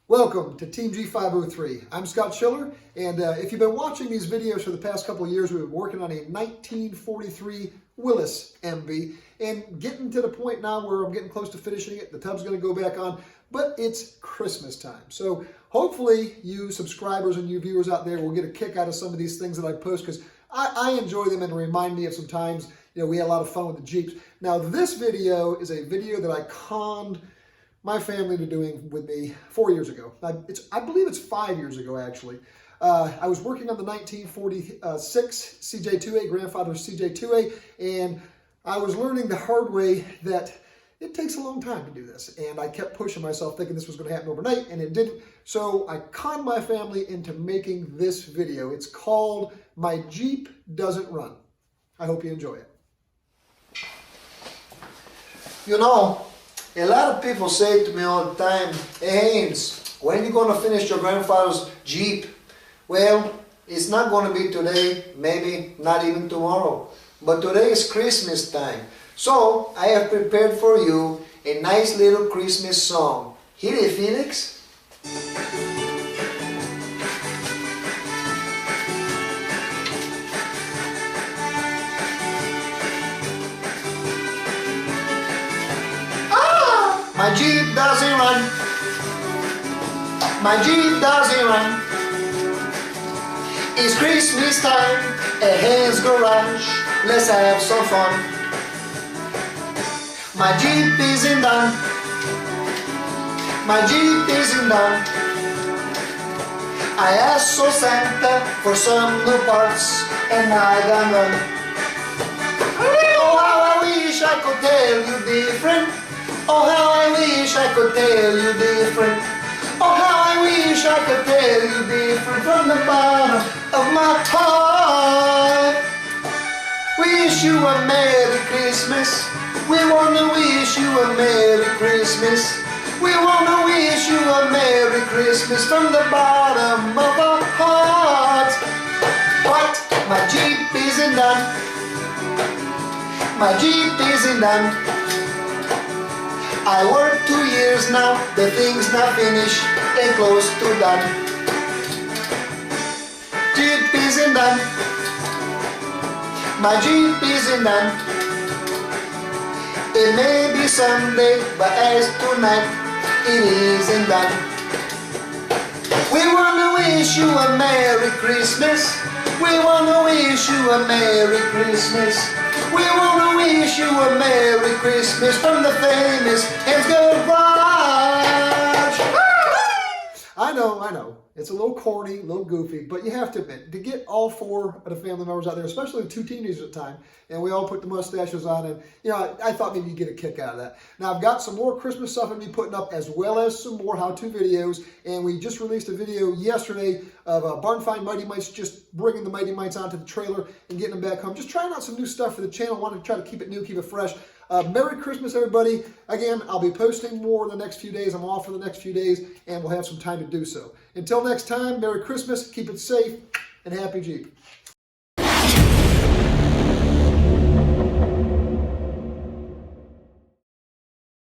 Welcome to Team G503. I'm Scott Schiller, and if you've been watching these videos for the past couple of years, we've been working on a 1943 Willys MV and getting to the point now where I'm getting close to finishing it. The tub's going to go back on, but it's Christmas time. So hopefully you subscribers and you viewers out there will get a kick out of some of these things that I post, because I enjoy them and remind me of some times, we had a lot of fun with the Jeeps. Now this video is a video that I conned my family to doing with me 4 years ago. I believe it's 5 years ago, actually. I was working on the 1946 CJ2A, grandfather's CJ2A, and I was learning the hard way that it takes a long time to do this. And I kept pushing myself thinking this was going to happen overnight, and it didn't. So I conned my family into making this video. It's called My Jeep Doesn't Run. I hope you enjoy it. A lot of people say to me all the time, "Hey Haines, when are you going to finish your grandfather's Jeep?" Well, it's not going to be today, maybe not even tomorrow. But today is Christmas time. So I have prepared for you a nice little Christmas song. Hit it, Felix. My Jeep doesn't run. My Jeep doesn't run. It's Christmas time at Haines Garage. Let's have some fun. My Jeep isn't done. My Jeep isn't done. I asked Santa for some new parts, and I got none. Oh, how I wish I could tell you different. Oh, how I wish I could tell you different. Oh, how I wish I could tell you different from the bottom of my heart. Wish you a Merry Christmas. We wanna wish you a Merry Christmas. We wanna wish you a Merry Christmas from the bottom of our hearts. But my Jeep isn't done. My Jeep isn't done. I worked 2 years now, the thing's not finished and close to done. Jeep isn't done. My Jeep isn't done. It may be someday, but as tonight, it isn't done. We wanna wish you a Merry Christmas. We wanna wish you a Merry Christmas. We wanna wish you a Merry Christmas from the famous Haines Garage. I know. It's a little corny, a little goofy, but you have to admit, to get all four of the family members out there, especially the two teenagers at the time, and we all put the mustaches on, and I thought maybe you'd get a kick out of that. Now I've got some more Christmas stuff I'm going to be putting up, as well as some more how-to videos, and we just released a video yesterday of Barn Find Mighty Mites, just bringing the Mighty Mites onto the trailer and getting them back home. Just trying out some new stuff for the channel. I wanted to try to keep it new, keep it fresh. Merry Christmas, everybody. Again, I'll be posting more in the next few days. I'm off for the next few days, and we'll have some time to do so. Until next time, Merry Christmas, keep it safe, and Happy Jeep.